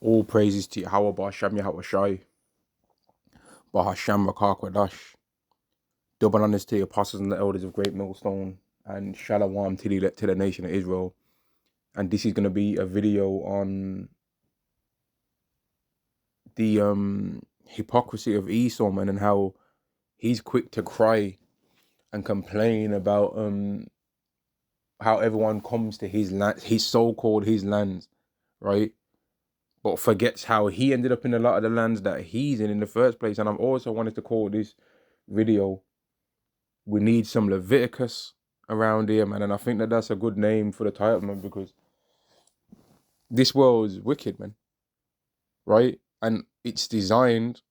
All praises to Yahweh Ba'Hashem Yahweh Shai, Ba'Hashem Rakakwadash. Double honors to the apostles and the elders of Great Millstone, and Shalom to the nation of Israel. And this is going to be a video on the hypocrisy of Esau, man, and how he's quick to cry and complain about how everyone comes to his land, his so-called his lands, right? But forgets how he ended up in a lot of the lands that he's in the first place. And I've also wanted to call this video, "We Need Some Leviticus Around Here," man. And I think that that's a good name for the title, man, because this world is wicked, man, right? And it's designed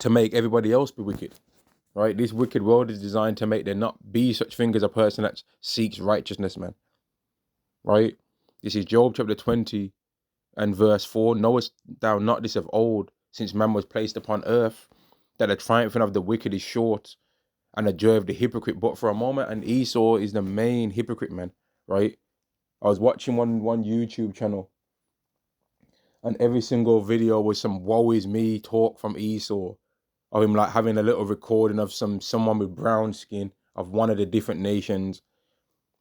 to make everybody else be wicked, right? This wicked world is designed to make there not be such thing as a person that seeks righteousness, man, right? This is Job chapter 20 and verse 4. "Knowest thou not this of old, since man was placed upon earth, that the triumphing of the wicked is short, and the joy of the hypocrite but for a moment?" And Esau is the main hypocrite, man, right? I was watching one YouTube channel, and every single video was some woe is me talk from Esau, of him like having a little recording of someone with brown skin of one of the different nations,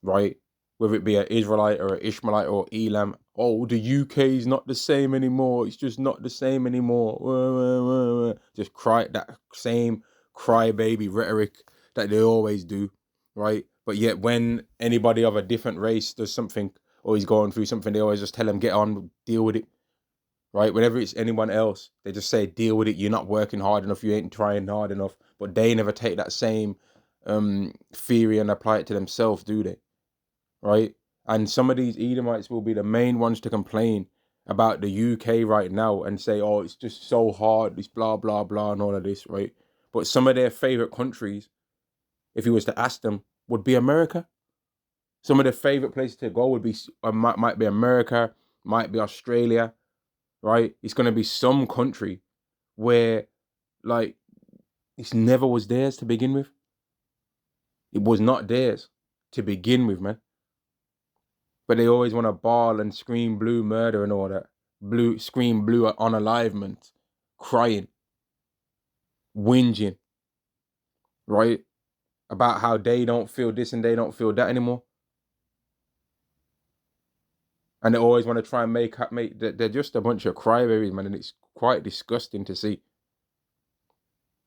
right? Whether it be an Israelite or an Ishmaelite or Elam. "Oh, the UK is not the same anymore. It's just not the same anymore." Just cry that same crybaby rhetoric that they always do, right? But yet when anybody of a different race does something or he's going through something, they always just tell him, get on, deal with it, right? Whenever it's anyone else, they just say, deal with it. You're not working hard enough. You ain't trying hard enough. But they never take that same theory and apply it to themselves, do they? Right? And some of these Edomites will be the main ones to complain about the UK right now and say, oh, it's just so hard, this blah, blah, blah, and all of this, right? But some of their favorite countries, if you was to ask them, would be America. Some of their favorite places to go would be, might be America, might be Australia, right? It's going to be some country where, like, it never was theirs to begin with. It was not theirs to begin with, man. But they always want to bawl and scream blue murder and all that. Scream blue unalivement, crying, whinging, right? About how they don't feel this and they don't feel that anymore. And they always want to try and make they're just a bunch of crybabies, man, and it's quite disgusting to see.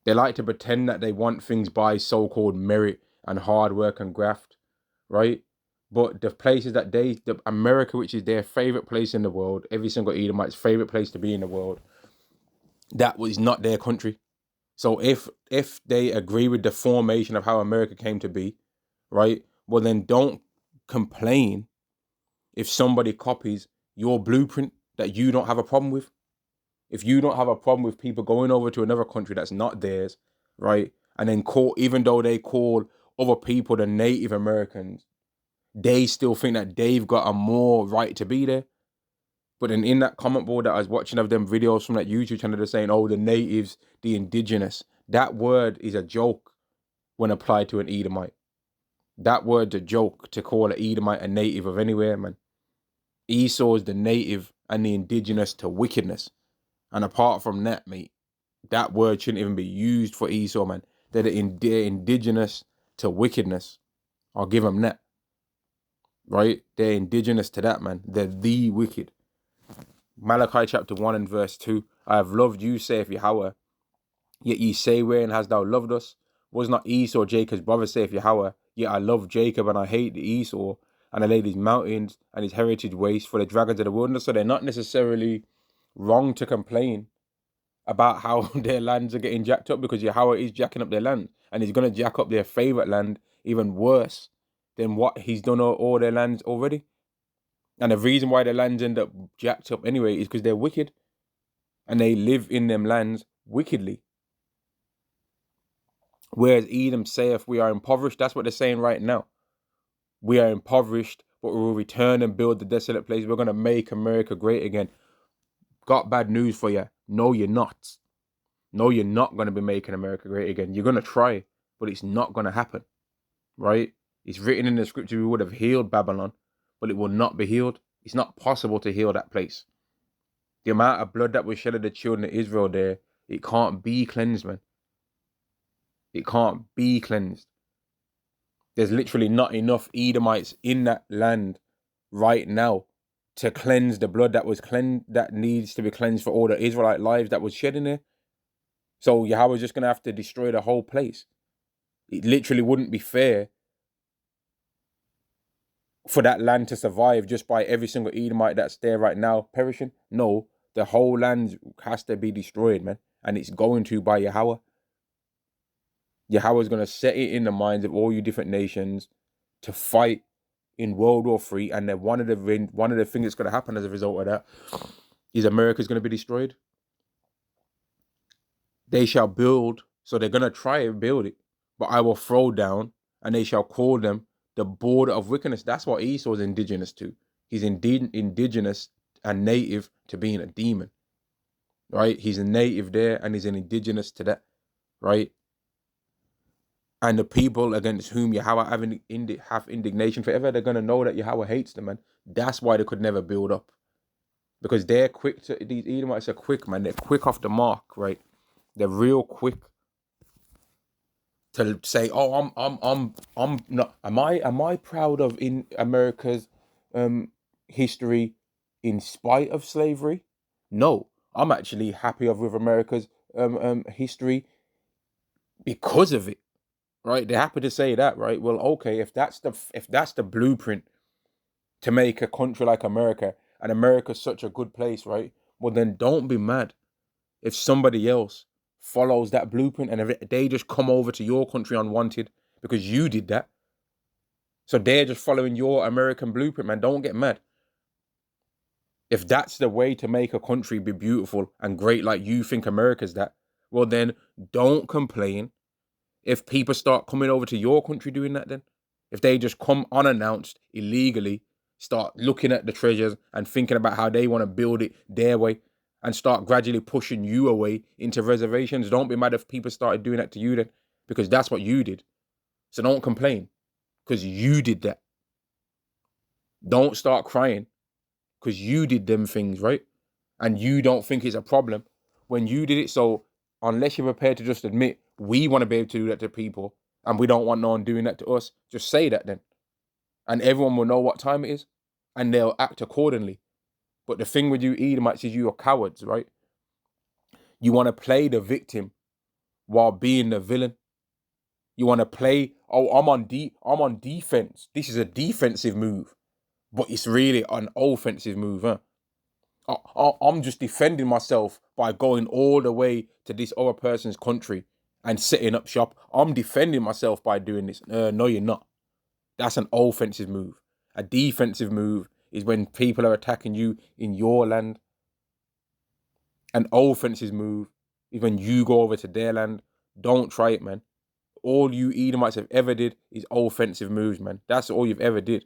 They like to pretend that they want things by so-called merit and hard work and graft, right? But the places that the America, which is their favorite place in the world, every single Edomite's favorite place to be in the world, that was not their country. So if they agree with the formation of how America came to be, right? Well, then don't complain if somebody copies your blueprint that you don't have a problem with. If you don't have a problem with people going over to another country that's not theirs, right? And then even though they call other people the Native Americans, they still think that they've got a more right to be there. But then in that comment board that I was watching of them videos from that YouTube channel, they're saying, oh, the natives, the indigenous. That word is a joke when applied to an Edomite. That word's a joke to call an Edomite a native of anywhere, man. Esau is the native and the indigenous to wickedness. And apart from that, mate, that word shouldn't even be used for Esau, man. They're indigenous to wickedness. I'll give them that. Right? They're indigenous to that, man. They're the wicked. Malachi chapter 1 and verse 2. "I have loved you, saith Yahweh. Yet ye say, wherein hast thou loved us? Was not Esau Jacob's brother, saith Yahweh? Yet I love Jacob, and I hate the Esau, and I laid his mountains and his heritage waste for the dragons of the wilderness." So they're not necessarily wrong to complain about how their lands are getting jacked up, because Yahweh is jacking up their land, and he's going to jack up their favorite land even worse than what he's done all their lands already. And the reason why their lands end up jacked up anyway is because they're wicked, and they live in them lands wickedly. Whereas Edom saith, we are impoverished. That's what they're saying right now. We are impoverished, but we will return and build the desolate place. We're going to make America great again. Got bad news for you. No, you're not. No, you're not going to be making America great again. You're going to try, but it's not going to happen, right? It's written in the scripture we would have healed Babylon, but it will not be healed. It's not possible to heal that place. The amount of blood that was shed of the children of Israel there, it can't be cleansed, man. It can't be cleansed. There's literally not enough Edomites in that land right now to cleanse the blood that was cleansed, that needs to be cleansed for all the Israelite lives that was shed in there. So Yahweh's just gonna have to destroy the whole place. It literally wouldn't be fair for that land to survive just by every single Edomite that's there right now perishing. No, the whole land has to be destroyed, man. And it's going to by Yahweh. Yahweh's going to set it in the minds of all you different nations to fight in World War III. And then one of the things that's going to happen as a result of that is America's going to be destroyed. They shall build, so they're going to try and build it, but I will throw down, and they shall call them the border of wickedness. That's what Esau is indigenous to. He's indigenous and native to being a demon, right? He's a native there, and he's an indigenous to that, right? And the people against whom Yahweh have indignation forever, they're going to know that Yahweh hates them, man. That's why they could never build up. Because they're quick to, these Edomites are quick, man. They're quick off the mark, right? They're real quick to say, "Oh, I'm not. Am I proud of in America's history in spite of slavery? No, I'm actually happy with America's history because of it." Right? They're happy to say that, right? Well, okay, if that's the blueprint to make a country like America, and America's such a good place, right? Well, then don't be mad if somebody else follows that blueprint and if they just come over to your country unwanted because you did that. So they're just following your American blueprint, man. Don't get mad. If that's the way to make a country be beautiful and great like you think America's that, well then don't complain if people start coming over to your country doing that then. If they just come unannounced, illegally, start looking at the treasures and thinking about how they want to build it their way and start gradually pushing you away into reservations. Don't be mad if people started doing that to you then, because that's what you did. So don't complain, because you did that. Don't start crying, because you did them things, right? And you don't think it's a problem when you did it. So unless you're prepared to just admit, we want to be able to do that to people and we don't want no one doing that to us, just say that then. And everyone will know what time it is and they'll act accordingly. But the thing with you Edomites is you're cowards, right? You want to play the victim while being the villain. You want to play, oh, I'm on defense. This is a defensive move. But it's really an offensive move, huh? I'm just defending myself by going all the way to this other person's country and setting up shop. I'm defending myself by doing this. No, you're not. That's an offensive move. A defensive move is when people are attacking you in your land. An offensive move is when you go over to their land. Don't try it, man. All you Edomites have ever did is offensive moves, man. That's all you've ever did.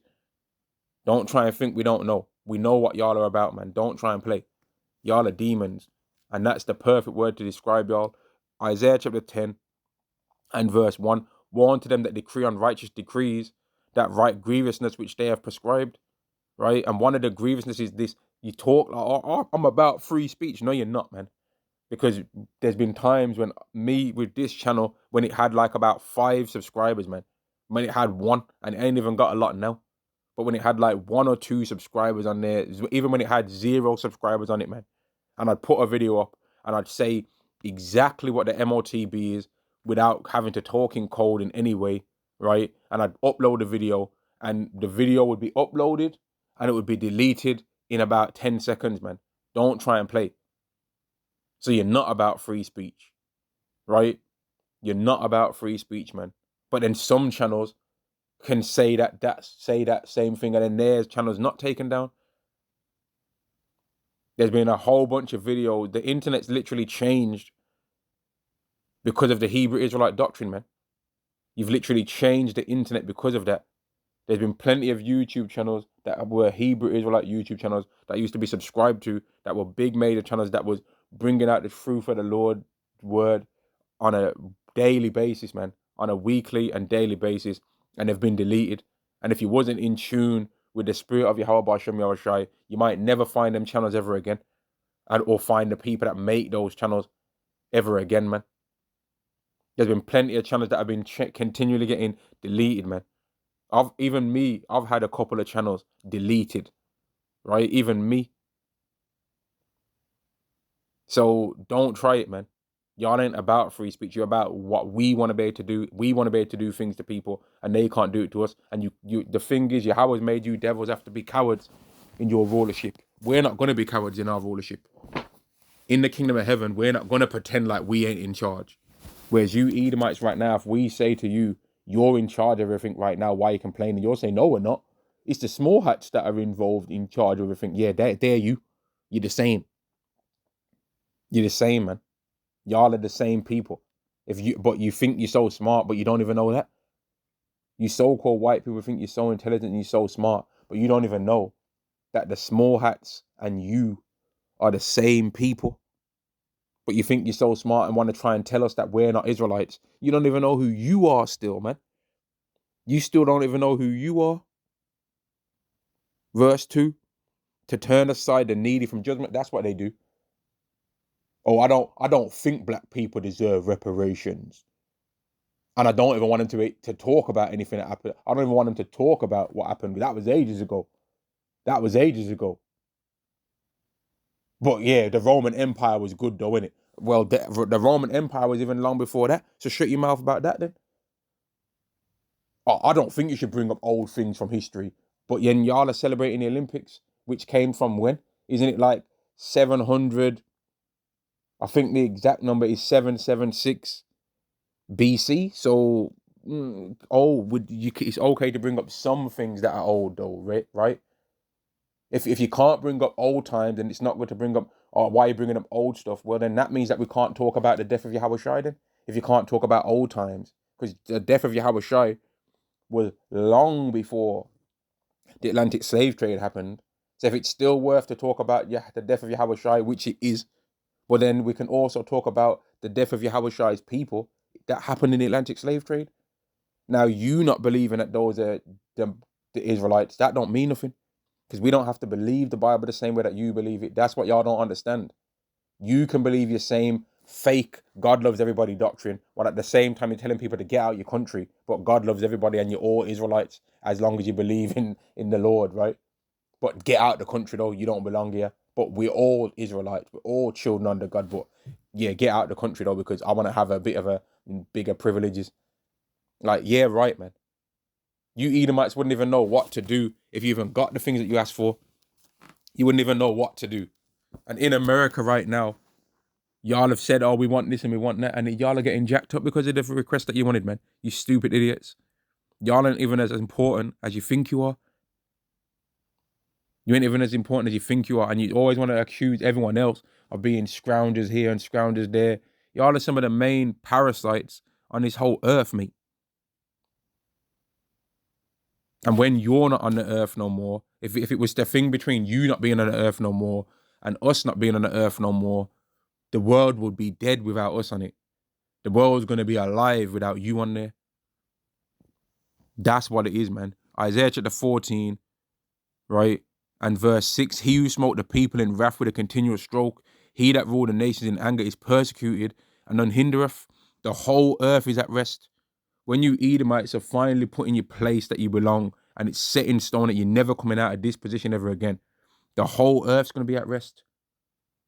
Don't try and think we don't know. We know what y'all are about, man. Don't try and play. Y'all are demons. And that's the perfect word to describe y'all. Isaiah chapter 10 and verse 1. Warn to them that decree unrighteous decrees, that right grievousness which they have prescribed. Right? And one of the grievousness is this. You talk like, oh, I'm about free speech. No, you're not, man. Because there's been times when me with this channel, when it had like about 5 subscribers, man. When it had 1, and it ain't even got a lot now. But when it had like 1 or 2 subscribers on there, even when it had 0 subscribers on it, man, and I'd put a video up and I'd say exactly what the MOTB is without having to talk in code in any way, right? And I'd upload the video and the video would be uploaded and it would be deleted in about 10 seconds, man. Don't try and play. So you're not about free speech, right? You're not about free speech, man. But then some channels can say that same thing and then their channel's not taken down. There's been a whole bunch of videos. The internet's literally changed because of the Hebrew Israelite doctrine, man. You've literally changed the internet because of that. There's been plenty of YouTube channels that were Hebrew Israelite YouTube channels that I used to be subscribed to, that were big major channels that was bringing out the truth of the Lord's word on a daily basis, man. On a weekly and daily basis. And they've been deleted. And if you wasn't in tune with the spirit of Yahweh B'Shem Yahushai, you might never find them channels ever again. or find the people that make those channels ever again, man. There's been plenty of channels that have been continually getting deleted, man. I've had a couple of channels deleted, right? Even me. So don't try it, man. Y'all ain't about free speech. You're about what we want to be able to do. We want to be able to do things to people, and they can't do it to us. And the thing is, Yahweh's made you devils have to be cowards in your rulership. We're not going to be cowards in our rulership. In the kingdom of heaven, we're not going to pretend like we ain't in charge. Whereas you Edomites right now, if we say to you, you're in charge of everything right now, why are you complaining? You'll say, no, we're not. It's the small hats that are involved in charge of everything. Yeah, they're you. You're the same. You're the same, man. Y'all are the same people. But you think you're so smart, but you don't even know that. You so-called white people think you're so intelligent and you're so smart, but you don't even know that the small hats and you are the same people. But you think you're so smart and want to try and tell us that we're not Israelites. You don't even know who you are still, man. You still don't even know who you are. Verse 2, to turn aside the needy from judgment. That's what they do. Oh, I don't think black people deserve reparations. And I don't even want them to talk about anything that happened. I don't even want them to talk about what happened. That was ages ago. But yeah, the Roman Empire was good though, innit? Well, the Roman Empire was even long before that. So shut your mouth about that then. I don't think you should bring up old things from history. But then y'all are celebrating the Olympics, which came from when? Isn't it like 700? I think the exact number is 776 BC. So, it's okay to bring up some things that are old though, right? If you can't bring up old times, then it's not good to bring up, why are you bringing up old stuff? Well, then that means that we can't talk about the death of Yahweh Shai then. If you can't talk about old times, because the death of Yahweh Shai was long before the Atlantic slave trade happened. So if it's still worth to talk about the death of Yahweh Shai, which it is, well then we can also talk about the death of Yahweh Shai's people that happened in the Atlantic slave trade. Now, you not believing that those are the Israelites, that don't mean nothing. Because we don't have to believe the Bible the same way that you believe it. That's what y'all don't understand. You can believe your same fake God loves everybody doctrine, while at the same time you're telling people to get out your country, but God loves everybody and you're all Israelites as long as you believe in the Lord, right? But get out the country though, you don't belong here. But we're all Israelites, we're all children under God. But yeah, get out the country though, because I want to have a bit of a bigger privileges. Like, yeah, right, man. You Edomites wouldn't even know what to do if you even got the things that you asked for. You wouldn't even know what to do. And in America right now, y'all have said, oh, we want this and we want that. And y'all are getting jacked up because of the request that you wanted, man. You stupid idiots. Y'all aren't even as important as you think you are. You ain't even as important as you think you are. And you always want to accuse everyone else of being scroungers here and scroungers there. Y'all are some of the main parasites on this whole earth, mate. And when you're not on the earth no more, if it was the thing between you not being on the earth no more and us not being on the earth no more, the world would be dead without us on it. The world's going to be alive without you on there. That's what it is, man. Isaiah chapter 14, right? And verse 6, he who smote the people in wrath with a continuous stroke, he that ruled the nations in anger is persecuted and unhindereth. The whole earth is at rest. When you Edomites are finally put in your place that you belong, and it's set in stone that you're never coming out of this position ever again, the whole earth's going to be at rest.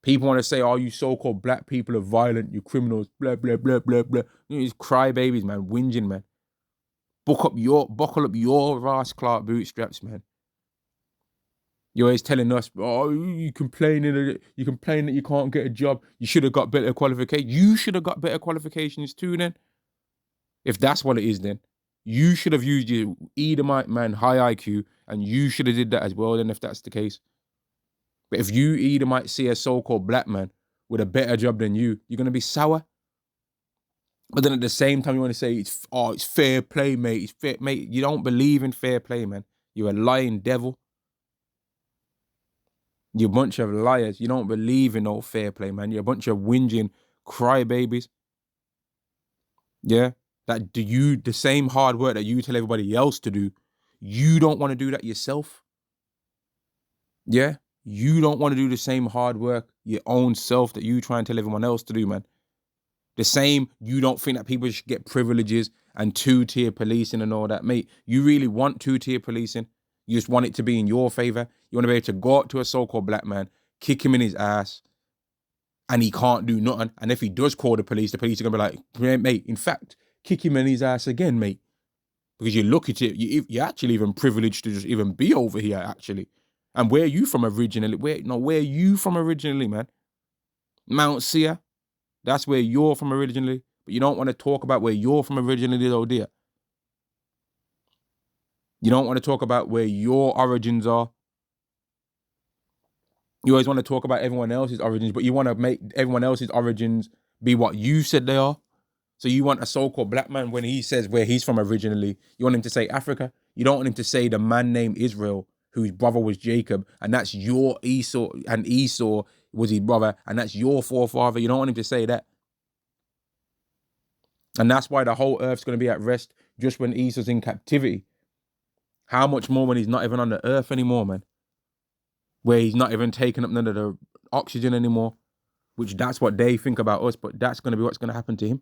People want to say, oh, you so-called black people are violent, you criminals, blah, blah, blah, blah, blah. These crybabies, man, whinging, man. Buckle up your Ross Clark bootstraps, man. You're always telling us, oh, you complain that you can't get a job. You should have got better qualifications. You should have got better qualifications too then. If that's what it is then. You should have used your Edomite man high IQ, and you should have did that as well then if that's the case. But if you Edomite see a so-called black man with a better job than you, you're going to be sour. But then at the same time, you want to say, it's fair play, mate. It's fair, mate. You don't believe in fair play, man. You're a lying devil. You're a bunch of liars. You don't believe in no fair play, man. You're a bunch of whinging crybabies. Yeah? That the same hard work that you tell everybody else to do, you don't want to do that yourself. Yeah? You don't want to do the same hard work your own self that you try and tell everyone else to do, man. The same, you don't think that people should get privileges and two-tier policing and all that, mate. You really want two-tier policing? You just want it to be in your favor? You want to be able to go up to a so-called black man, kick him in his ass, and he can't do nothing. And if he does call the police are going to be like, mate, in fact, kick him in his ass again, mate. Because you look at it, you're actually even privileged to just even be over here, actually. And where are you from originally? Where are you from originally, man? Mount Seir? That's where you're from originally. But you don't want to talk about where you're from originally, though, dear. You don't want to talk about where your origins are. You always want to talk about everyone else's origins, but you want to make everyone else's origins be what you said they are. So you want a so-called black man, when he says where he's from originally, you want him to say Africa. You don't want him to say the man named Israel, whose brother was Jacob, and that's your Esau, and Esau was his brother, and that's your forefather. You don't want him to say that. And that's why the whole earth's going to be at rest just when Esau's in captivity. How much more when he's not even on the earth anymore, man? Where he's not even taking up none of the oxygen anymore, which that's what they think about us, but that's going to be what's going to happen to him.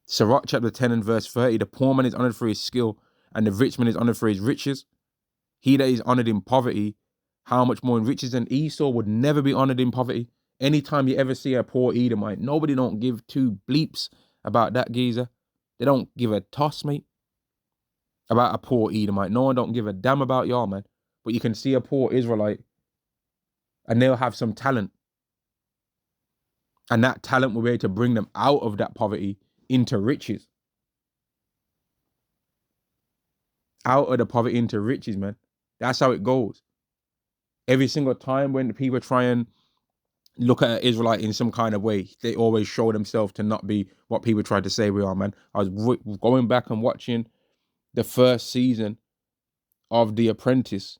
Sirach chapter 10 and verse 30, the poor man is honored for his skill, and the rich man is honored for his riches. He that is honored in poverty, how much more in riches? And Esau would never be honored in poverty. Anytime you ever see a poor Edomite, nobody don't give two bleeps about that geezer. They don't give a toss, mate, about a poor Edomite. No one don't give a damn about y'all, man. But you can see a poor Israelite and they'll have some talent. And that talent will be able to bring them out of that poverty into riches. Out of the poverty into riches, man. That's how it goes. Every single time when the people try and look at an Israelite in some kind of way, they always show themselves to not be what people try to say we are, man. I was going back and watching the first season of The Apprentice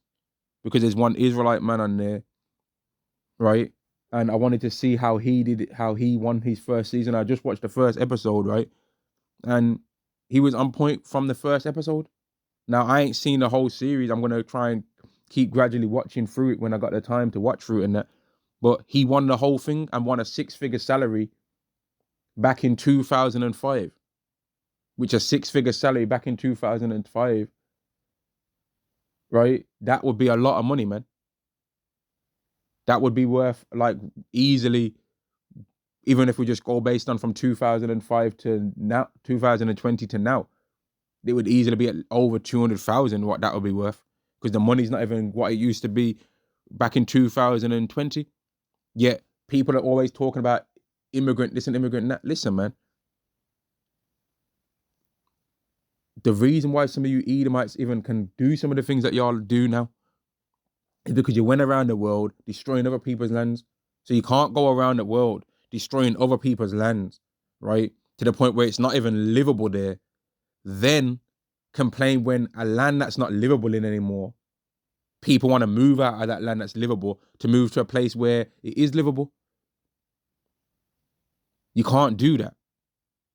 because there's one Israelite man on there, right? And I wanted to see how he did it, how he won his first season. I just watched the first episode, right? And he was on point from the first episode. Now, I ain't seen the whole series. I'm going to try and keep gradually watching through it when I got the time to watch through it and that. But he won the whole thing and won a 6-figure salary back in 2005, which a 6-figure salary back in 2005, right? That would be a lot of money, man. That would be worth like easily, even if we just go based on from 2005 to now, 2020 to now, it would easily be at over 200,000 what that would be worth, because the money's not even what it used to be back in 2020. Yet people are always talking about immigrant this and immigrant that. Listen, man. The reason why some of you Edomites even can do some of the things that y'all do now is because you went around the world destroying other people's lands. So you can't go around the world destroying other people's lands, right? To the point where it's not even livable there. Then complain when a land that's not livable in anymore, people want to move out of that land that's livable to move to a place where it is livable. You can't do that.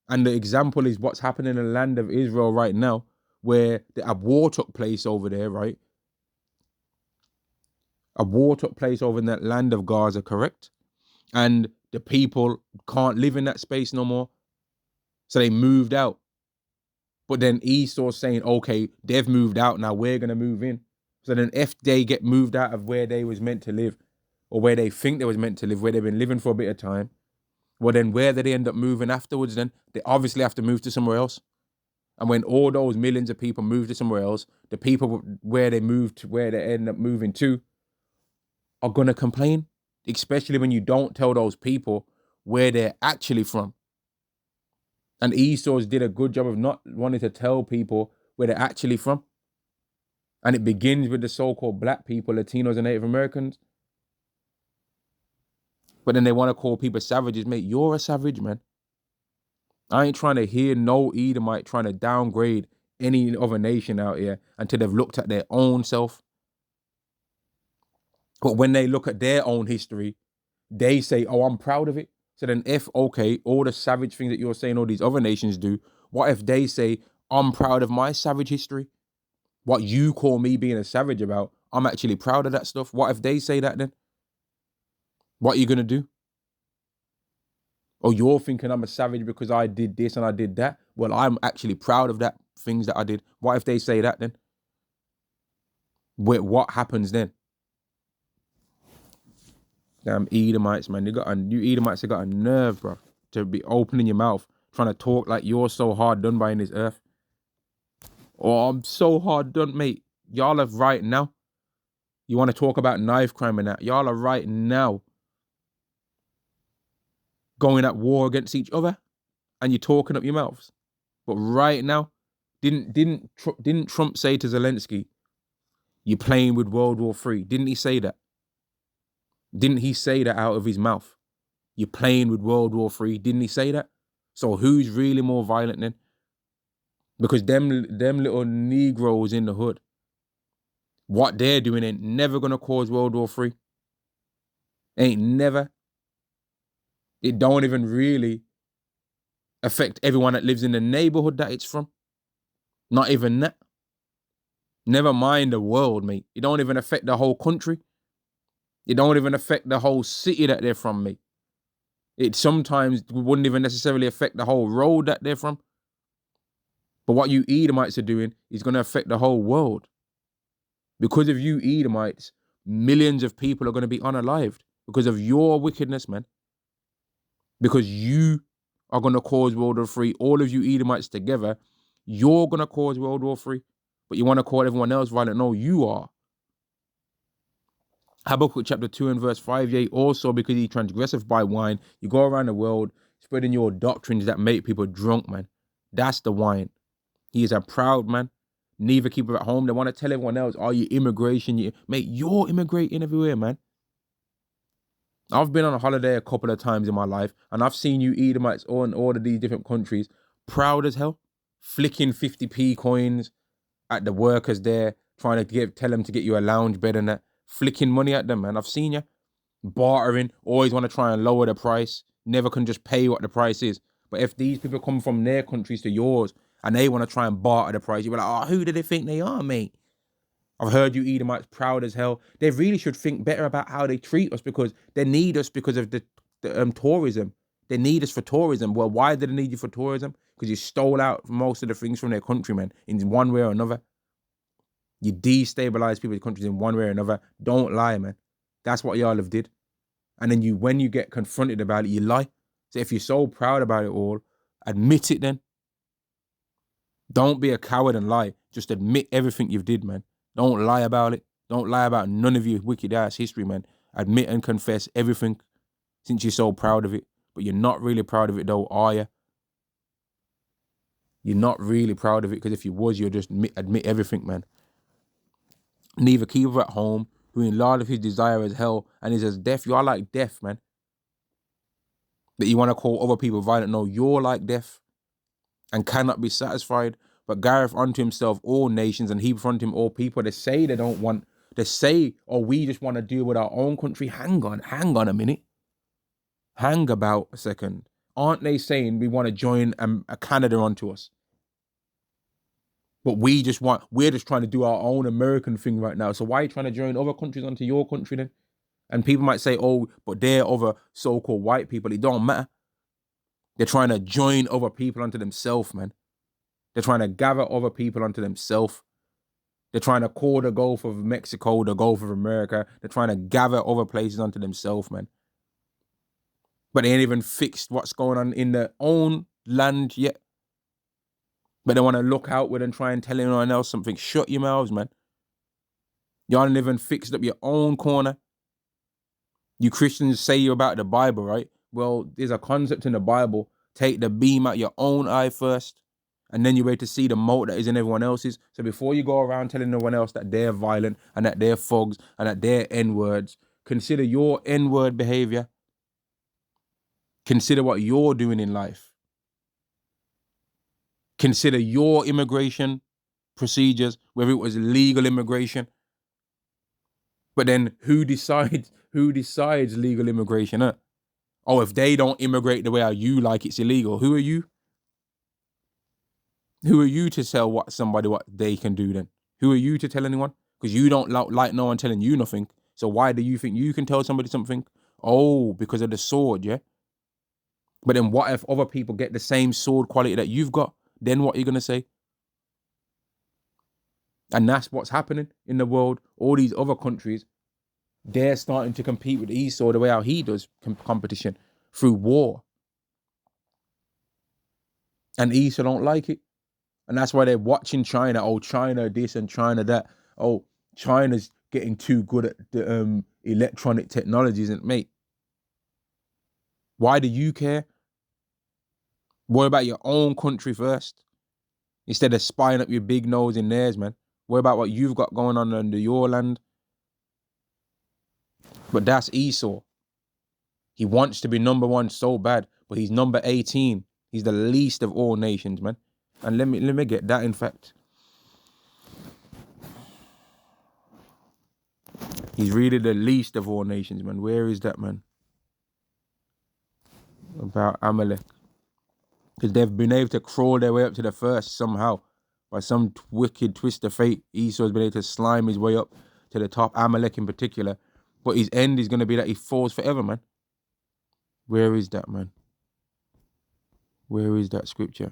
And the example is what's happening in the land of Israel right now, where a war took place over there, right? A war took place over in that land of Gaza, correct? And the people can't live in that space no more. So they moved out. But then Esau's saying, okay, they've moved out, now we're going to move in. So then if they get moved out of where they was meant to live, or where they think they was meant to live, where they've been living for a bit of time, well then where did they end up moving afterwards then? They obviously have to move to somewhere else. And when all those millions of people move to somewhere else, the people where they moved to, where they end up moving to, are going to complain, especially when you don't tell those people where they're actually from. And Esau's did a good job of not wanting to tell people where they're actually from. And it begins with the so-called black people, Latinos and Native Americans. But then they want to call people savages. Mate, you're a savage, man. I ain't trying to hear no Edomite trying to downgrade any other nation out here until they've looked at their own self. But when they look at their own history, they say, oh, I'm proud of it. So then if, okay, all the savage things that you're saying all these other nations do, what if they say, I'm proud of my savage history? What you call me being a savage about, I'm actually proud of that stuff. What if they say that then? What are you going to do? Or you're thinking I'm a savage because I did this and I did that. Well, I'm actually proud of that things that I did. What if they say that then? What happens then? Damn Edomites, man. You Edomites have got a nerve, bro, to be opening your mouth, trying to talk like you're so hard done by in this earth. Oh, I'm so hard done, mate. Y'all are right now. You want to talk about knife crime and that? Y'all are right now going at war against each other, and you're talking up your mouths. But right now, didn't Trump say to Zelensky, "You're playing with World War III"? Didn't he say that? Didn't he say that out of his mouth? You're playing with World War III. Didn't he say that? So who's really more violent then? Because them little Negroes in the hood, what they're doing ain't never gonna cause World War III. Ain't never. It don't even really affect everyone that lives in the neighborhood that it's from. Not even that. Never mind the world, mate. It don't even affect the whole country. It don't even affect the whole city that they're from, mate. It sometimes wouldn't even necessarily affect the whole road that they're from. But what you Edomites are doing is going to affect the whole world. Because of you Edomites, millions of people are going to be unalived because of your wickedness, man. Because you are going to cause World War III. All of you Edomites together, you're going to cause World War III. But you want to call everyone else violent? No, you are. Habakkuk chapter 2 and verse 5, yea, also because he transgresseth by wine, you go around the world spreading your doctrines that make people drunk, man. That's the wine. He is a proud man, neither keeper at home. They want to tell everyone else, oh, you immigration. Mate, you're immigrating everywhere, man. I've been on a holiday a couple of times in my life, and I've seen you Edomites in all of these different countries, proud as hell, flicking 50p coins at the workers there, trying to tell them to get you a lounge bed and that, flicking money at them, man. I've seen you bartering, always want to try and lower the price, never can just pay what the price is. But if these people come from their countries to yours and they want to try and barter the price, you're like, oh, who do they think they are, mate? I've heard you Edomites proud as hell. They really should think better about how they treat us, because they need us because of the tourism. They need us for tourism. Well, why do they need you for tourism? Because you stole out most of the things from their countrymen in one way or another. You destabilize people's countries in one way or another. Don't lie, man. That's what y'all have did. And then when you get confronted about it, you lie. So if you're so proud about it all, admit it then. Don't be a coward and lie. Just admit everything you've did, man. Don't lie about it. Don't lie about none of your wicked ass history, man. Admit and confess everything since you're so proud of it. But you're not really proud of it though, are you? You're not really proud of it, because if you was, you'd just admit everything, man. Neither keeper at home, who in Lord of his desire is hell, and is as death. You are like death, man. That you want to call other people violent. No, you're like death and cannot be satisfied, but gathereth unto himself all nations, and heapeth unto him all people. They say they don't want, they say, oh, we just want to deal with our own country. Hang on a minute. Hang about a second. Aren't they saying we want to join a Canada onto us? But we're just trying to do our own American thing right now. So why are you trying to join other countries onto your country then? And people might say, oh, but they're other so-called white people. It don't matter. They're trying to join other people onto themselves, man. They're trying to gather other people onto themselves. They're trying to call the Gulf of Mexico the Gulf of America. They're trying to gather other places onto themselves, man. But they ain't even fixed what's going on in their own land yet. But they want to look outward and try and tell anyone else something. Shut your mouths, man. Y'all ain't even fixed up your own corner. You Christians say you're about the Bible, right? Well, there's a concept in the Bible. Take the beam out your own eye first, and then you're ready to see the mote that is in everyone else's. So before you go around telling everyone else that they're violent and that they're thugs and that they're N-words, consider your N-word behavior. Consider what you're doing in life. Consider your immigration procedures, whether it was legal immigration. But then who decides legal immigration? Huh? Oh, if they don't immigrate the way you like, it's illegal. Who are you? Who are you to tell somebody what they can do then? Who are you to tell anyone? Because you don't like no one telling you nothing. So why do you think you can tell somebody something? Oh, because of the sword, yeah? But then what if other people get the same sword quality that you've got? Then what are you going to say? And that's what's happening in the world. All these other countries, they're starting to compete with Esau the way how he does competition through war. And Esau don't like it. And that's why they're watching China. Oh, China this and China that. Oh, China's getting too good at the electronic technologies. And mate, why do you care? Worry about your own country first. Instead of spying up your big nose in theirs, man. Worry about what you've got going on under your land. But that's Esau. He wants to be number one so bad, but he's number 18. He's the least of all nations, man. And let me get that, in fact. He's really the least of all nations, man. Where is that, man? About Amalek. Because they've been able to crawl their way up to the first somehow. By some wicked twist of fate, Esau's been able to slime his way up to the top, Amalek in particular. But his end is going to be that he falls forever, man. Where is that, man? Where is that scripture?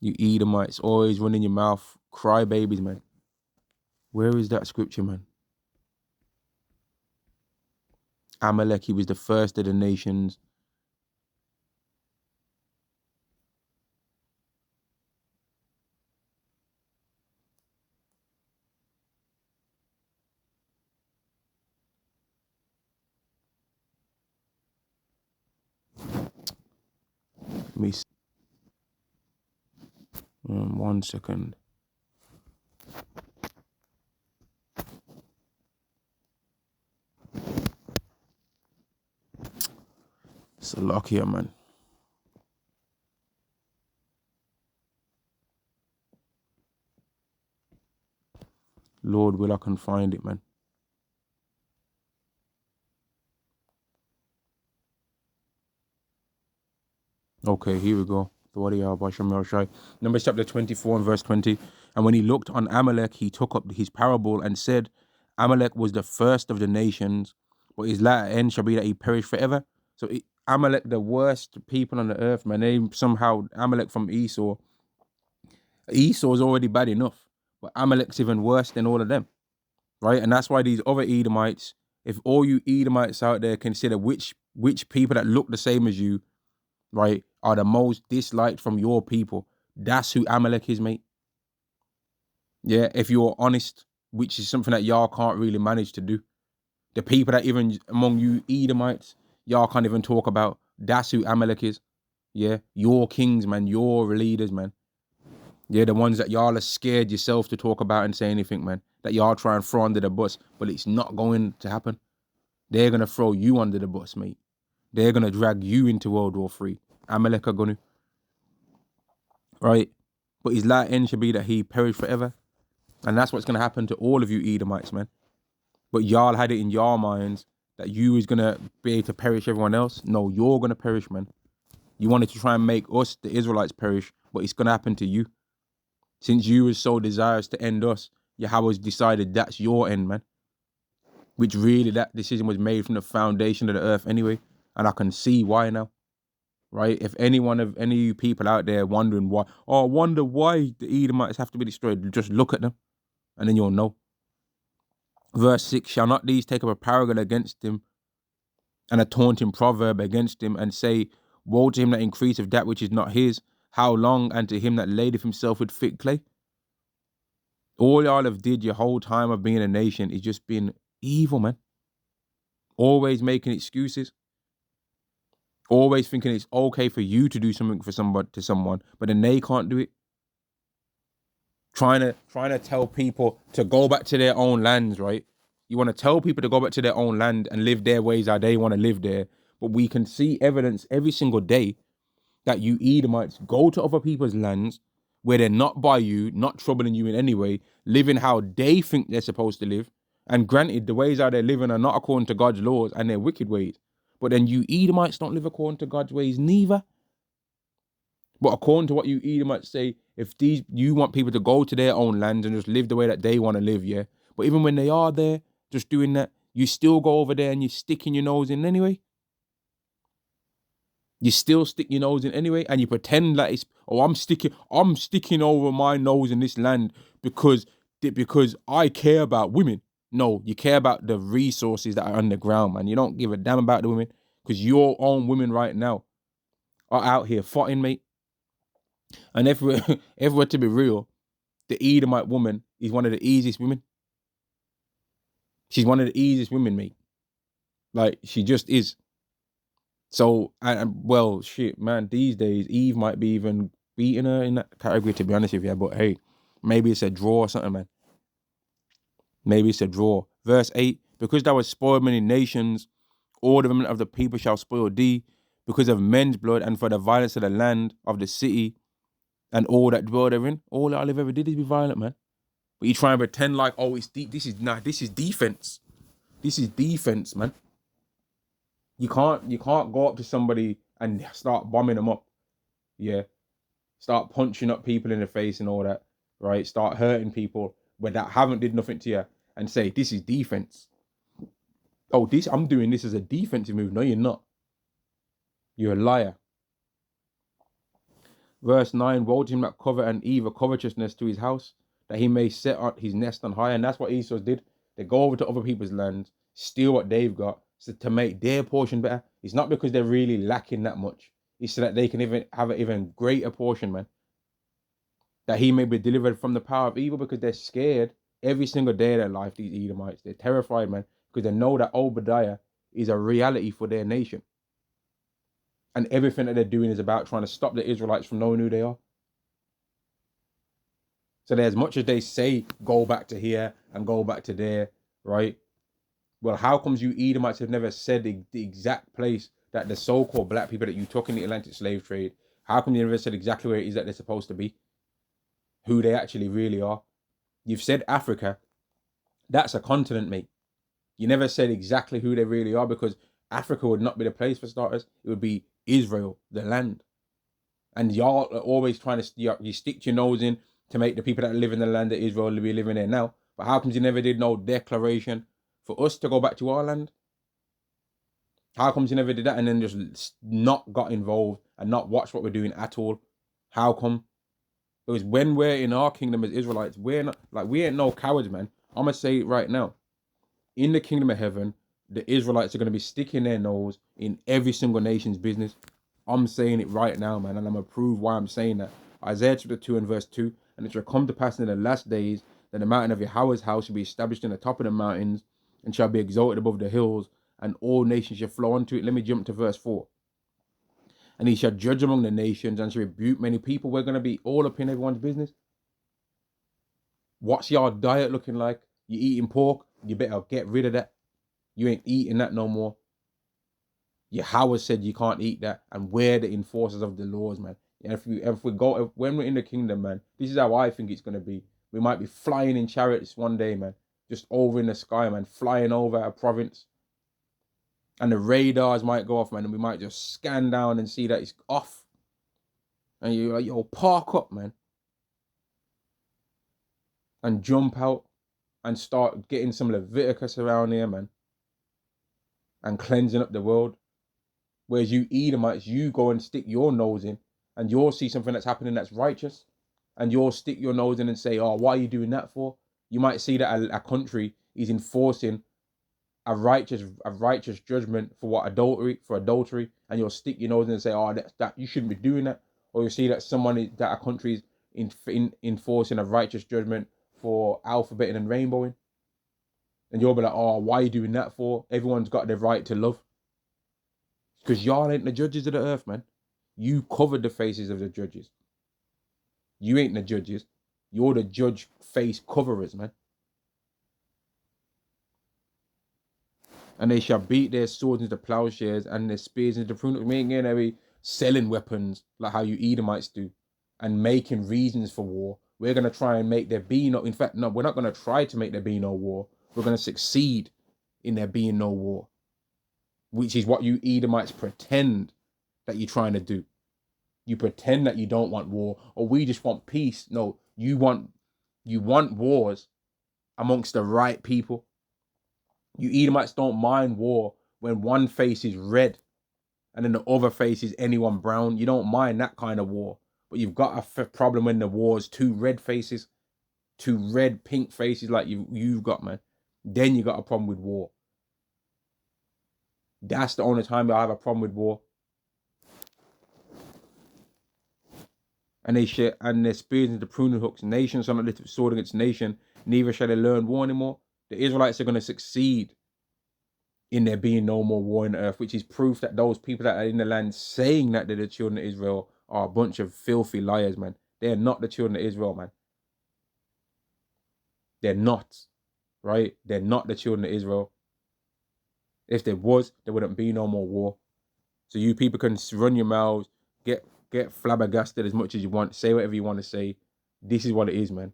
You Edomites always running your mouth, cry babies, man. Where is that scripture, man? Amalek, he was the first of the nations. Let me see. 1 second. It's a lock here, man. Lord, will I can find it, man. Okay, here we go. Numbers chapter 24 and verse 20. And when he looked on Amalek, he took up his parable and said, Amalek was the first of the nations, but his latter end shall be that he perish forever. So Amalek, the worst people on the earth, man. They somehow, Amalek from Esau. Esau's already bad enough, but Amalek's even worse than all of them, right? And that's why these other Edomites, if all you Edomites out there consider which people that look the same as you, right, are the most disliked from your people, that's who Amalek is, mate. Yeah, if you're honest, which is something that y'all can't really manage to do. The people that even among you Edomites, y'all can't even talk about, that's who Amalek is. Yeah, your kings, man, your leaders, man. Yeah, the ones that y'all are scared yourself to talk about and say anything, man. That y'all try and throw under the bus, but it's not going to happen. They're going to throw you under the bus, mate. They're going to drag you into World War III. Amalek are going to. Right? But his last end should be that he perish forever. And that's what's going to happen to all of you Edomites, man. But y'all had it in your minds that you was going to be able to perish everyone else. No, you're going to perish, man. You wanted to try and make us, the Israelites, perish, but it's going to happen to you. Since you was so desirous to end us, Yahweh's decided that's your end, man. Which really, that decision was made from the foundation of the earth anyway. And I can see why now. Right? If any of you people out there wondering why, I wonder why the Edomites have to be destroyed, just look at them and then you'll know. Verse 6, shall not these take up a parable against him and a taunting proverb against him and say, woe to him that increaseth that which is not his, how long, and to him that ladeth himself with thick clay? All y'all have did your whole time of being a nation is just being evil, man. Always making excuses. Always thinking it's okay for you to do something for somebody, to someone, but then they can't do it. Trying to tell people to go back to their own lands, right? You want to tell people to go back to their own land and live their ways how they want to live there. But we can see evidence every single day that you Edomites go to other people's lands where they're not by you, not troubling you in any way, living how they think they're supposed to live. And granted, the ways how they're living are not according to God's laws and their wicked ways. But then you Edomites don't live according to God's ways neither. But according to what you Edomites say, if you want people to go to their own lands and just live the way that they want to live, yeah. But even when they are there, just doing that, you still go over there and you're sticking your nose in anyway. You still stick your nose in anyway, and you pretend like it's, oh, I'm sticking over my nose in this land because I care about women. No, you care about the resources that are underground, man. You don't give a damn about the women because your own women right now are out here fighting, mate. And if we're to be real, the Edomite woman is one of the easiest women. She's one of the easiest women, mate. Like, she just is. So, well, shit, man, these days, Eve might be even beating her in that category, to be honest with you. But hey, maybe it's a draw or something, man. Maybe it's a draw. Verse 8, because thou hast spoiled many nations, all the women of the people shall spoil thee, because of men's blood and for the violence of the land, of the city, and all that dwell therein. All that I've ever did is be violent, man. But you try and pretend like, oh, it's deep. This is defense. This is defense, man. You can't go up to somebody and start bombing them up. Yeah. Start punching up people in the face and all that, right? Start hurting people when that haven't did nothing to you and say, this is defense. Oh, I'm doing this as a defensive move. No, you're not. You're a liar. Verse 9, woe to him that covet and Eve covetousness to his house, that he may set up his nest on high. And that's what Esau did. They go over to other people's lands, steal what they've got, so to make their portion better. It's not because they're really lacking that much. It's so that they can even have an even greater portion, man. That he may be delivered from the power of evil, because they're scared every single day of their life, these Edomites. They're terrified, man, because they know that Obadiah is a reality for their nation. And everything that they're doing is about trying to stop the Israelites from knowing who they are. So as much as they say, go back to here and go back to there, right? Well, how comes you Edomites have never said the exact place that the so-called black people that you took in the Atlantic slave trade, how come you never said exactly where it is that they're supposed to be? Who they actually really are? You've said Africa. That's a continent, mate. You never said exactly who they really are, because Africa would not be the place for starters. It would be Israel, the land. And y'all are always trying to, you stick your nose in to make the people that live in the land of Israel be living there now. But how comes you never did no declaration for us to go back to our land? How comes you never did that and then just not got involved and not watched what we're doing at all? How come? Because when we're in our kingdom as Israelites, we're not, like, we ain't no cowards, man. I'm going to say it right now. In the kingdom of heaven, the Israelites are going to be sticking their nose in every single nation's business. I'm saying it right now, man, and I'm going to prove why I'm saying that. Isaiah chapter 2 and verse 2, and it shall come to pass in the last days that the mountain of Yahweh's house shall be established in the top of the mountains and shall be exalted above the hills, and all nations shall flow unto it. Let me jump to verse 4. And he shall judge among the nations and shall rebuke many people. We're going to be all up in everyone's business. What's your diet looking like? You eating pork? You better get rid of that. You ain't eating that no more. Yahweh said you can't eat that, and we're the enforcers of the laws, man. And when we're in the kingdom, man, this is how I think it's gonna be. We might be flying in chariots one day, man, just over in the sky, man, flying over a province, and the radars might go off, man, and we might just scan down and see that it's off, and you're like, yo, park up, man, and jump out and start getting some Leviticus around here, man, and cleansing up the world. Whereas you Edomites, you go and stick your nose in, and you'll see something that's happening that's righteous, and you'll stick your nose in and say, oh, why are you doing that for? You might see that a country is enforcing a righteous judgment for what adultery, and you'll stick your nose in and say, oh, that you shouldn't be doing that. Or you see that that a country is enforcing a righteous judgment for alphabeting and rainbowing, and you'll be like, oh, why are you doing that for? Everyone's got the right to love. Because y'all ain't the judges of the earth, man. You covered the faces of the judges. You ain't the judges. You're the judge face coverers, man. And they shall beat their swords into plowshares and their spears into pruning. We ain't gonna be selling weapons like how you Edomites do and making reasons for war. We're gonna try and make there be no. In fact, no, we're not gonna try to make there be no war. We're gonna succeed in there being no war. which is what you Edomites pretend that you're trying to do. You pretend that you don't want war, or we just want peace. No, you want wars amongst the right people. You Edomites don't mind war when one face is red and then the other face is anyone brown. You don't mind that kind of war. But you've got a problem when the war's two red faces, two red, pink faces like you've got, man. Then you got a problem with war. That's the only time I have a problem with war. And they share, and their spears into pruning hooks. Nation shall not lift up sword against nation, neither shall they learn war anymore. The Israelites are going to succeed in there being no more war in the earth, which is proof that those people that are in the land saying that they're the children of Israel are a bunch of filthy liars, man. They're not the children of Israel, man. They're not, right? They're not the children of Israel. If there was, there wouldn't be no more war. So you people can run your mouths, get flabbergasted as much as you want, say whatever you want to say. This is what it is, man.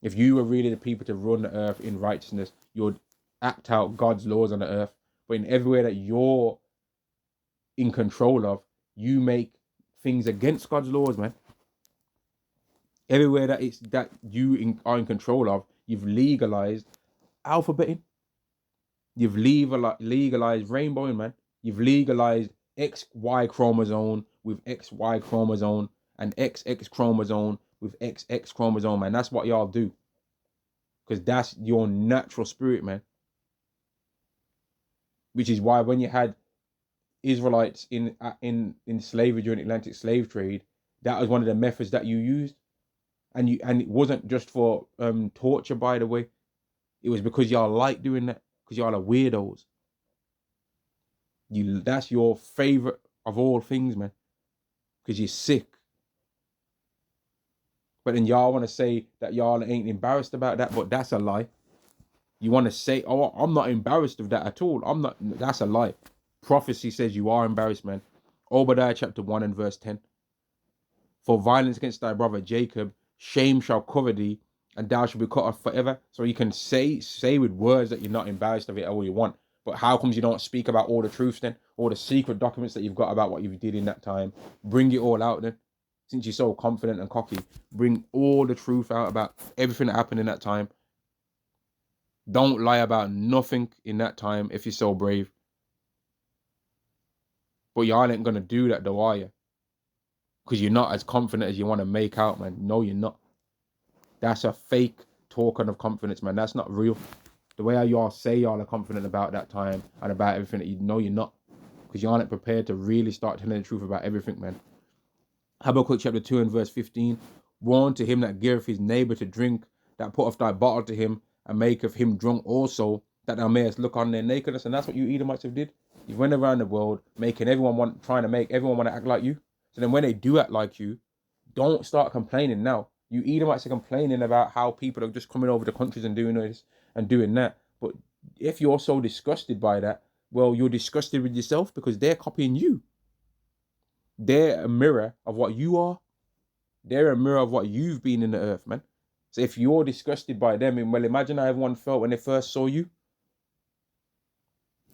If you were really the people to run the earth in righteousness, you'd act out God's laws on the earth. But in everywhere that you're in control of, you make things against God's laws, man. Everywhere that you are in control of, you've legalized alphabeting. You've legalized rainbowing, man. You've legalized XY chromosome with XY chromosome and XX chromosome with XX chromosome, man. That's what y'all do. Because that's your natural spirit, man. Which is why when you had Israelites in slavery during the Atlantic slave trade, that was one of the methods that you used. And it wasn't just for torture, by the way. It was because y'all like doing that, because y'all are weirdos. That's your favorite of all things, man. Because you're sick. But then y'all want to say that y'all ain't embarrassed about that, but that's a lie. You want to say, oh, I'm not embarrassed of that at all. I'm not. That's a lie. Prophecy says you are embarrassed, man. Obadiah chapter 1 and verse 10. For violence against thy brother Jacob, shame shall cover thee, and thou shalt be cut off forever. So you can say with words that you're not embarrassed of it all you want. But how comes you don't speak about all the truths then? All the secret documents that you've got about what you did in that time. Bring it all out then. Since you're so confident and cocky, bring all the truth out about everything that happened in that time. Don't lie about nothing in that time if you're so brave. But y'all ain't going to do that though, are you? Because you're not as confident as you want to make out, man. No, you're not. That's a fake token of confidence, man. That's not real. The way how y'all say y'all are confident about that time and about everything that you know you're not. Because y'all ain't prepared to really start telling the truth about everything, man. Habakkuk chapter 2 and verse 15. Warn to him that giveth his neighbor to drink, that putteth thy bottle to him, and maketh him drunk also, that thou mayest look on their nakedness. And that's what you Edomites have did. You went around the world making trying to make everyone want to act like you. So then when they do act like you, don't start complaining now. You Edomites are complaining about how people are just coming over the countries and doing this and doing that. But if you're so disgusted by that, well, you're disgusted with yourself because they're copying you. They're a mirror of what you are. They're a mirror of what you've been in the earth, man. So if you're disgusted by them, well, imagine how everyone felt when they first saw you.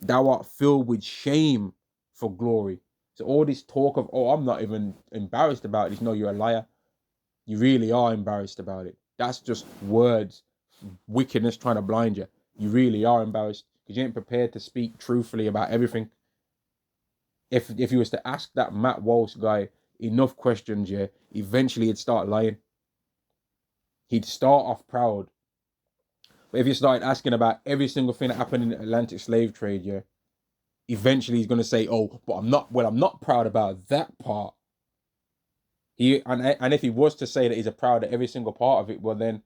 Thou art filled with shame for glory. So all this talk of, oh, I'm not even embarrassed about this. No, you're a liar. You really are embarrassed about it. That's just words, wickedness trying to blind you. You really are embarrassed because you ain't prepared to speak truthfully about everything. If you was to ask that Matt Walsh guy enough questions, yeah, eventually he'd start lying. He'd start off proud. But if you started asking about every single thing that happened in the Atlantic slave trade, yeah, eventually he's going to say, oh, but I'm not proud about that part. And if he was to say that he's proud of every single part of it, well then,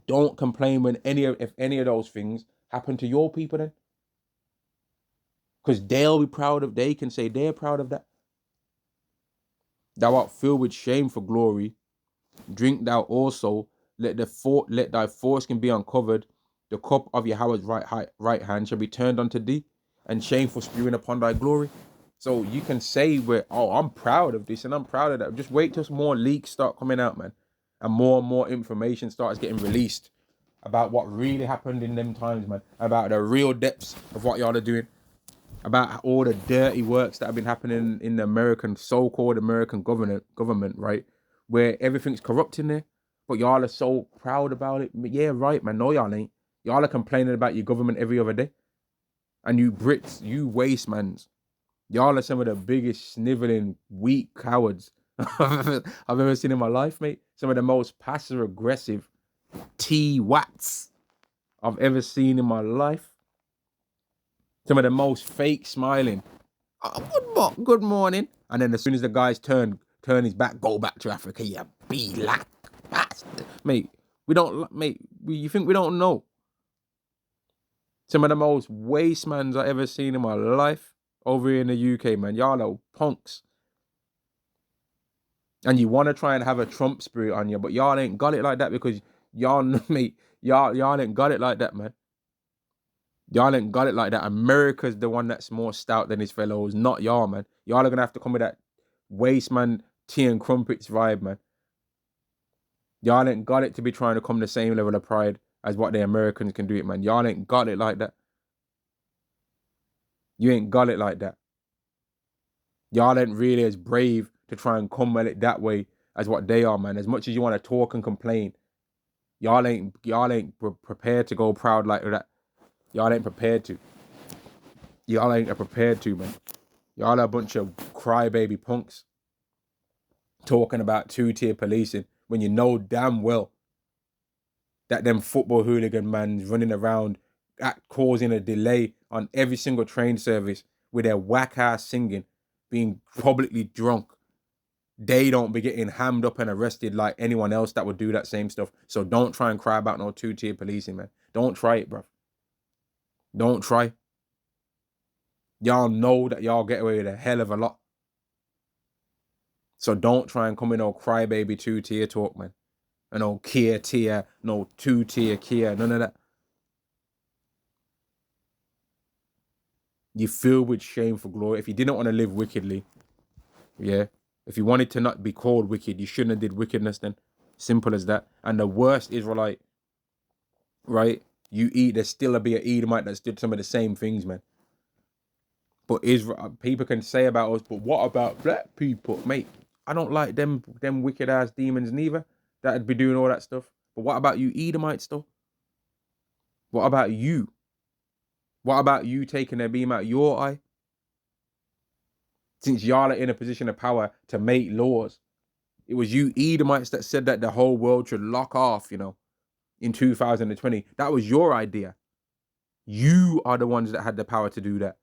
don't complain if any of those things happen to your people then. Because they can say they're proud of that. Thou art filled with shame for glory. Drink thou also, let thy foreskin be uncovered. The cup of Yahweh's right hand shall be turned unto thee, and shameful spewing upon thy glory. So you can say I'm proud of this and I'm proud of that. Just wait till some more leaks start coming out, man. And more information starts getting released about what really happened in them times, man. About the real depths of what y'all are doing. about all the dirty works that have been happening in the American, so-called American government, right? Where everything's corrupt in there, but y'all are so proud about it. Yeah, right, man. No, y'all ain't. Y'all are complaining about your government every other day. And you Brits, you waste mans. Y'all are some of the biggest sniveling, weak cowards I've ever seen in my life, mate. Some of the most passive aggressive T-wats I've ever seen in my life. Some of the most fake smiling. Oh, good morning. And then as soon as the guys turn his back, go back to Africa, you black bastard. Mate, you think we don't know? Some of the most waste mans I've ever seen in my life over here in the UK, man. Y'all are punks. And you want to try and have a Trump spirit on you, but y'all ain't got it like that because y'all, mate, y'all ain't got it like that, man. Y'all ain't got it like that. America's the one that's more stout than his fellows, not y'all, man. Y'all are gonna have to come with that waste man, tea and crumpets vibe, man. Y'all ain't got it to be trying to come the same level of pride as what the Americans can do it, man. Y'all ain't got it like that. You ain't got it like that. Y'all ain't really as brave to try and come at it that way as what they are, man. As much as you want to talk and complain, y'all ain't prepared to go proud like that. Y'all ain't prepared to. Y'all ain't prepared to, man. Y'all are a bunch of crybaby punks talking about two-tier policing when you know damn well that them football hooligan man's running around causing a delay on every single train service with their whack-ass singing, being publicly drunk. They don't be getting hammed up and arrested like anyone else that would do that same stuff. So don't try and cry about no two-tier policing, man. Don't try it, bro. Don't try. Y'all know that y'all get away with a hell of a lot. So don't try and come in no crybaby two-tier talk, man. And no Kia tier, no two-tier Kia, none of that. You filled with shameful glory. If you didn't want to live wickedly, yeah. If you wanted to not be called wicked, you shouldn't have did wickedness then. Simple as that. And the worst Israelite, right? There's still be an Edomite that did some of the same things, man. But Israel, people can say about us, but what about black people, mate? I don't like them wicked ass demons neither. That'd be doing all that stuff. But what about you Edomites though? What about you? What about you taking their beam out your eye? Since y'all are in a position of power to make laws, it was you Edomites that said that the whole world should lock off, in 2020. That was your idea. You are the ones that had the power to do that.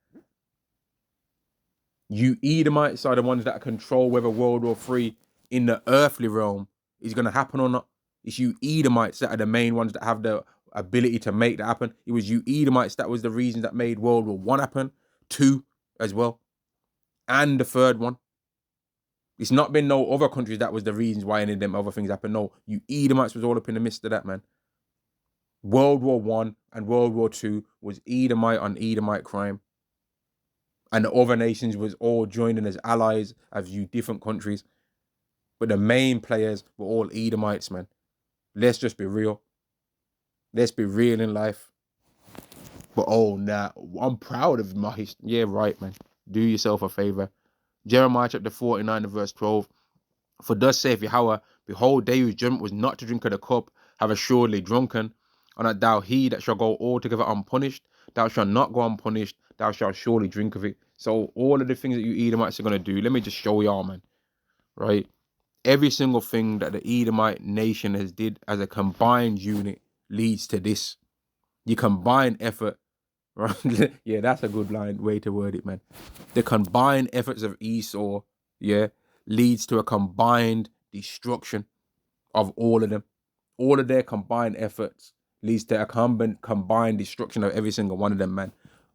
You Edomites are the ones that control whether World War III in the earthly realm is going to happen or not. It's you Edomites that are the main ones that have the ability to make that happen. It was you Edomites that was the reason that made World War I happen, 2 as well, and the third one. It's not been no other countries that was the reasons why any of them other things happened. No, you Edomites was all up in the midst of that, man. World War I and World War II was Edomite on Edomite crime. And the other nations was all joining as allies of you different countries. But the main players were all Edomites, man. Let's just be real. Let's be real in life. But I'm proud of my history. Yeah, right, man. Do yourself a favor. Jeremiah chapter 49 and verse 12. For thus saith Yahweh, behold, they whose judgment was not to drink of the cup have assuredly drunken, and that thou he that shall go altogether unpunished, thou shalt not go unpunished, thou shalt surely drink of it. So all of the things that you Edomites are going to do, let me just show y'all, man. Right? Every single thing that the Edomite nation has did as a combined unit leads to this. You combine effort, right? Yeah, that's a good way to word it, man. The combined efforts of Esau, yeah, leads to a combined destruction of all of them. All of their combined efforts leads to a combined destruction of every single one of them, man.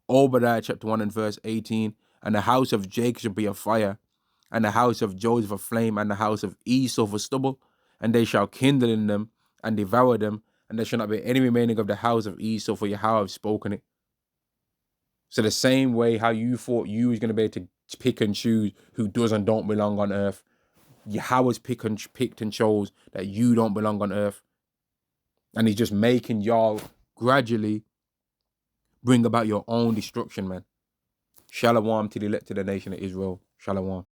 Obadiah chapter 1 and verse 18, and the house of Jacob shall be a fire, and the house of Joseph a flame, and the house of Esau for stubble, and they shall kindle in them and devour them, and there shall not be any remaining of the house of Esau, for Yahweh have spoken it. So the same way how you thought you was going to be able to pick and choose who does and don't belong on earth, Yahweh's picked and chose that you don't belong on earth. And he's just making y'all gradually bring about your own destruction, man. Shalom to the elect of the nation of Israel. Shalom.